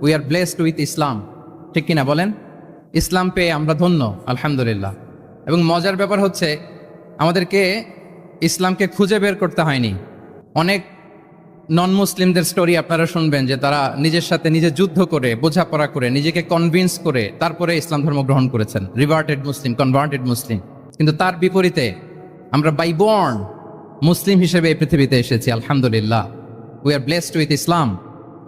We are blessed with ইসলাম, ঠিক কিনা বলেন? ইসলাম পেয়ে আমরা ধন্য, আলহামদুলিল্লাহ। এবং মজার ব্যাপার হচ্ছে আমাদেরকে ইসলামকে খুঁজে বের করতে হয়নি। অনেক নন মুসলিমদের স্টোরি আপনারা শুনবেন যে তারা নিজের সাথে নিজে যুদ্ধ করে, বোঝাপড়া করে, নিজেকে কনভিন্স করে তারপরে ইসলাম ধর্ম গ্রহণ করেছেন, রিভার্টেড মুসলিম, কনভার্টেড মুসলিম। কিন্তু তার বিপরীতে আমরা বাই বর্ন মুসলিম হিসেবে এই পৃথিবীতে এসেছি, আলহামদুলিল্লাহ। উই আর ব্লেসড উইথ ইসলাম।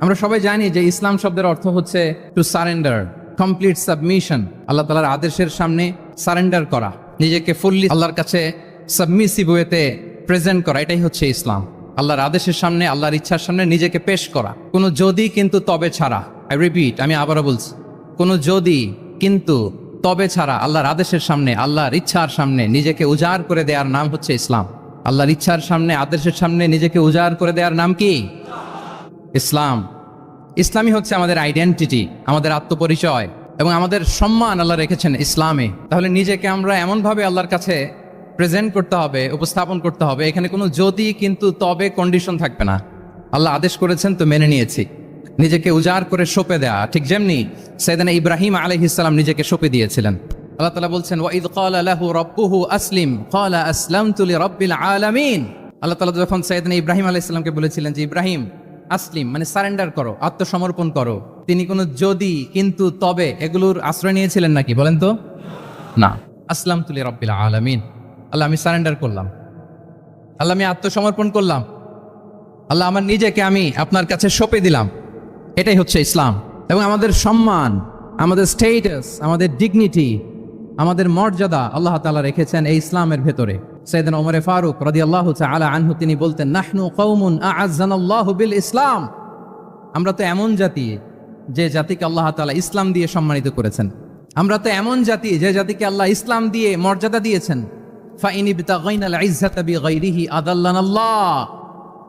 আমরা সবাই জানি যে ইসলাম শব্দের অর্থ হচ্ছে টু সারেন্ডার, কমপ্লিট সাবমিশন। আল্লাহ তাআলার আদেশের সামনে সারেন্ডার করা, নিজেকে ফুললি আল্লাহর কাছে সাবমিসিভ ওয়েতে প্রেজেন্ট করা, এটাই হচ্ছে ইসলাম। আল্লাহর আদেশের সামনে, আল্লাহর ইচ্ছার সামনে নিজেকে পেশ করা, কোনো যদি কিন্তু তবে ছাড়া। আই রিপিট, আমি আবারও বলছি, কোনো যদি কিন্তু তবে ছাড়া আল্লাহর আদেশের সামনে, আল্লাহর ইচ্ছার সামনে নিজেকে উজাড় করে দেওয়ার নাম হচ্ছে ইসলাম। আল্লাহর ইচ্ছার সামনে, আদেশের সামনে নিজেকে উজাড় করে দেওয়ার নাম কি? ইসলাম। ইসলামই হচ্ছে আমাদের আইডেন্টিটি, আমাদের আত্মপরিচয় এবং আমাদের সম্মান আল্লাহ রেখেছেন ইসলামে। তাহলে নিজেকে আমরা এমনভাবে আল্লাহর কাছে প্রেজেন্ট করতে হবে, উপস্থাপন করতে হবে, এখানে কোনো যদি কিন্তু তবে কন্ডিশন থাকবে না। আল্লাহ আদেশ করেছেন তো মেনে নিয়েছি। নিজেকে উজাড় করে সঁপে দেয়া, ঠিক যেমনি সাইয়েদনা ইব্রাহিম আলাইহিস সালাম নিজেকে সঁপে দিয়েছিলেন। আল্লাহ তাআলা বলছেন ওয়াইদ ক্বালা লাহু রাব্বুহু আসলিম ক্বালা আসলামতু লিরাব্বিল আলামিন। আল্লাহ তাআলা যখন সাইয়েদনা ইব্রাহিম আলাইহিস সালামকে বলেছিলেন যে ইব্রাহিম আসলিম মানে সারেন্ডার করো, আত্মসমর্পণ করো, তিনি কোনো যদি কিন্তু তবে এগুলোর আশ্রয় নিয়েছিলেন নাকি? বলেন তো না। আসলামতু লিরাব্বিল আলামিন, আল্লাহ আমি সারেন্ডার করলাম, আল্লাহ আমি আত্মসমর্পণ করলাম, আল্লাহ আমার নিজেকে আমি আপনার কাছে সঁপে দিলাম। এটাই হচ্ছে ইসলাম। এবং আমাদের সম্মান, আমাদের স্টেটাস, আমাদের ডিগনিটি, আমাদের মর্যাদা আল্লাহ তাআলা রেখেছেন এই ইসলামের ভেতরে। সাইয়েদনা ওমরে ফারুক রাদিয়াল্লাহু তাআলা আনহু তিনি বলতেন নাহনু কওমুন আ'আজ্জানাল্লাহু বিল ইসলাম। আমরা তো এমন জাতি যে জাতিকে আল্লাহ তাআলা ইসলাম দিয়ে সম্মানিত করেছেন। আমরা তো এমন জাতি যে জাতিকে আল্লাহ ইসলাম দিয়ে মর্যাদা দিয়েছেন। ফাইন ইবতাগাইনাল ইজ্জাতা বিগাইরিহি আদাল্লানাল্লাহ।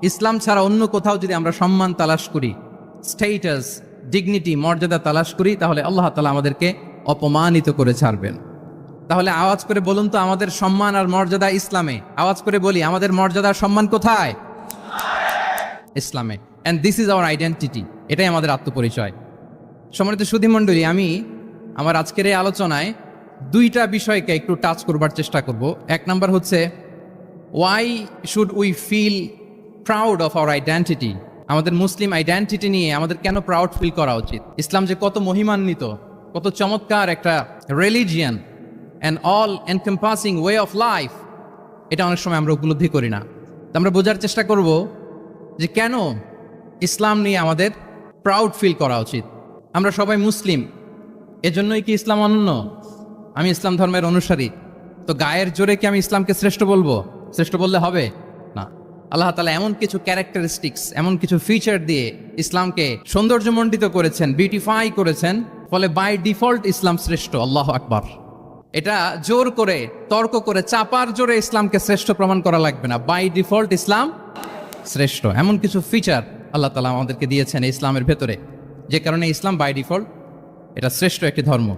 ইসলাম ছাড়া অন্য কোথাও যদি আমরা সম্মান তালাশ করি, স্টেটাস, ডিগনিটি, মর্যাদা তালাশ করি, তাহলে আল্লাহ তাআলা আমাদেরকে অপমানিত করে ছাড়বেন। তাহলে আওয়াজ করে বলুন তো আমাদের সম্মান আর মর্যাদা ইসলামে। আওয়াজ করে বলি আমাদের মর্যাদা সম্মান কোথায়? ইসলামে। And this is our identity, এটাই আমাদের আত্মপরিচয়। সম্মানিত সুধীমণ্ডলী, আমি আমার আজকের এই আলোচনায় দুইটা বিষয়কে একটু টাচ করবার চেষ্টা করব। এক নাম্বার হচ্ছে why should we feel proud of our identity. আমাদের মুসলিম আইডেন্টিটি নিয়ে আমাদের কেন প্রাউড ফিল করা উচিত? ইসলাম যে কত মহিমান্বিত, কত চমৎকার একটা religion and all encompassing way of life, এটা অনেক সময় আমরা উপলব্ধি করি না। আমরা বোঝার চেষ্টা করব যে কেন ইসলাম নিয়ে আমাদের প্রাউড ফিল করা উচিত। আমরা সবাই মুসলিম, এজন্যই কি ইসলাম অনন্য? আমি ইসলাম ধর্মের অনুসারী, তো গায়ের জোরে কি আমি ইসলামকে শ্রেষ্ঠ বলবো? শ্রেষ্ঠ বললে হবে না। আল্লাহ তাআলা এমন কিছু ক্যারেক্টারিস্টিক্স, এমন কিছু ফিচার দিয়ে ইসলামকে সৌন্দর্যমণ্ডিত করেছেন, বিউটিফাই করেছেন, ফলে বাই ডিফল্ট ইসলাম শ্রেষ্ঠ। আল্লাহু আকবার। এটা জোর করে, তর্ক করে, চাপার জোরে ইসলামকে শ্রেষ্ঠ প্রমাণ করা লাগবে না। বাই ডিফল্ট ইসলাম শ্রেষ্ঠ। এমন কিছু ফিচার আল্লাহ তাআলা আমাদেরকে দিয়েছেন ইসলামের ভেতরে, যে কারণে ইসলাম বাই ডিফল্ট এটা শ্রেষ্ঠ একটি ধর্ম।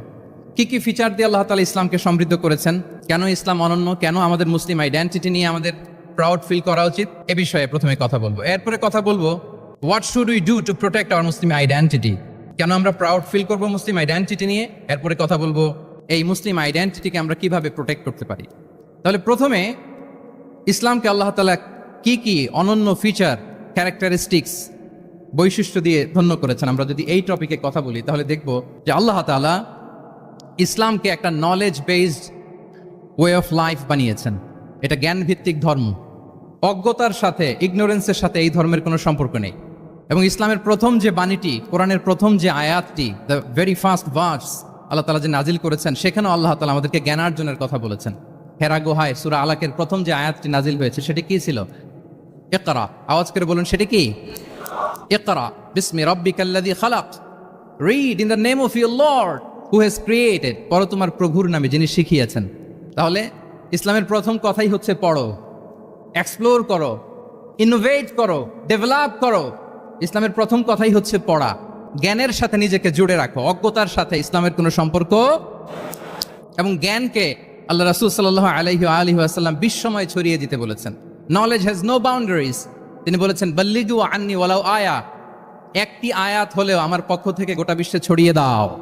কি কি ফিচার দিয়ে আল্লাহ তাআলা ইসলামকে সমৃদ্ধ করেছেন, কেন ইসলাম অনন্য, কেন আমাদের মুসলিম আইডেন্টিটি নিয়ে আমাদের প্রাউড ফিল করা উচিত, এ বিষয়ে প্রথমে কথা বলবো। এরপরে কথা বলবো what should we do to protect our Muslim identity. কেন আমরা প্রাউড ফিল করবো মুসলিম আইডেন্টিটি নিয়ে। এরপরে কথা বলবো এই মুসলিম আইডেন্টিটিকে আমরা কিভাবে প্রোটেক্ট করতে পারি। তাহলে প্রথমে ইসলামকে আল্লাহ তাআলা কি কি অনন্য ফিচার, ক্যারেক্টারিস্টিক্স, বৈশিষ্ট্য দিয়ে ধন্য করেছেন। আমরা যদি এই টপিকে কথা বলি তাহলে দেখব যে আল্লাহ তাআলা ইসলামকে একটা knowledge based way of life বানিয়েছেন। এটা জ্ঞানভিত্তিক ধর্ম। অজ্ঞতার সাথে, ইগনোরেন্সের সাথে এই ধর্মের কোনো সম্পর্ক নেই। এবং ইসলামের প্রথম যে বাণীটি, কোরআনের প্রথম যে আয়াতটি, দ্য ভেরি ফার্স্ট ভার্স আল্লাহ তাআলা যে নাজিল করেছেন, সেখানেও আল্লাহ তাআলা আমাদেরকে জ্ঞানার্জনের কথা বলেছেন। হেরা গুহায় সূরা আলাকের প্রথম যে আয়াতটি নাজিল হয়েছে সেটি কি ছিল? ইকরা। আওয়াজ করে বলুন সেটি কি? ইকরা বিসমি রাব্বিকাল্লাযী খালাক। Read in the name of your lord who has created. পড়ো তোমার প্রভুর নামে যিনি শিখিয়েছেন। তাহলে ইসলামের প্রথম কথাই হচ্ছে পড়ো, এক্সপ্লোর করো, ইনোভেট করো, ডেভেলপ করো। ইসলামের প্রথম কথাই হচ্ছে পড়া। জ্ঞানের সাথে নিজেকে জুড়ে রাখো, অজ্ঞতার সাথে ইসলামের কোনো সম্পর্ক। এবং জ্ঞানকে আল্লাহ রাসূল সাল্লাল্লাহু আলাইহি ওয়াসাল্লাম বিশ্বময় ছড়িয়ে দিতে বলেছেন। Knowledge has no boundaries. তিনি বলেছেন বাল্লিগু আন্নি ওয়ালাউ আয়া। একটি আয়াত হলেও আমার পক্ষ থেকে গোটা বিশ্বে ছড়িয়ে দাও।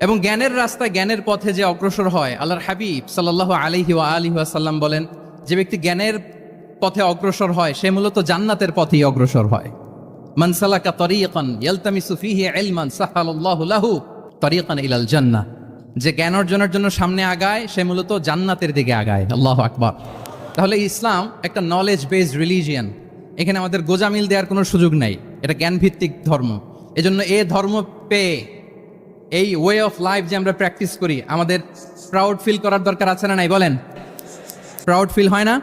এবং জ্ঞানের রাস্তায় জ্ঞানের পথে যে অগ্রসর হয়, আল্লাহর হাবিব সাল্লাল্লাহু আলাইহি ওয়া আলিহি ওয়াসাল্লাম বলেন, যে ব্যক্তি জ্ঞানের পথে অগ্রসর হয় সে মূলত জান্নাতের পথেই অগ্রসর হয়। মান সালাকা তরিকান ইয়ালতামিসু ফীহি ইলমান সাহালাল্লাহু লাহু তরিকান ইলাল জান্নাহ। যে জ্ঞান অর্জনের জন্য সামনে আগায় সে মূলত জান্নাতের দিকে আগায়। আল্লাহু আকবার। তাহলে ইসলাম একটা নলেজ বেসড রিলিজিয়ান। এখানে আমাদের গোজামিল দেওয়ার কোনো সুযোগ নাই, এটা জ্ঞানভিত্তিক ধর্ম। এজন্য এ ধর্ম পেয়ে এই ওয়ে অফ লাইফ যে আমরা প্র্যাকটিস করি, আমাদের প্রাউড ফিল করার দরকার আছে না নাই বলেন? প্রাউড ফিল হয় না?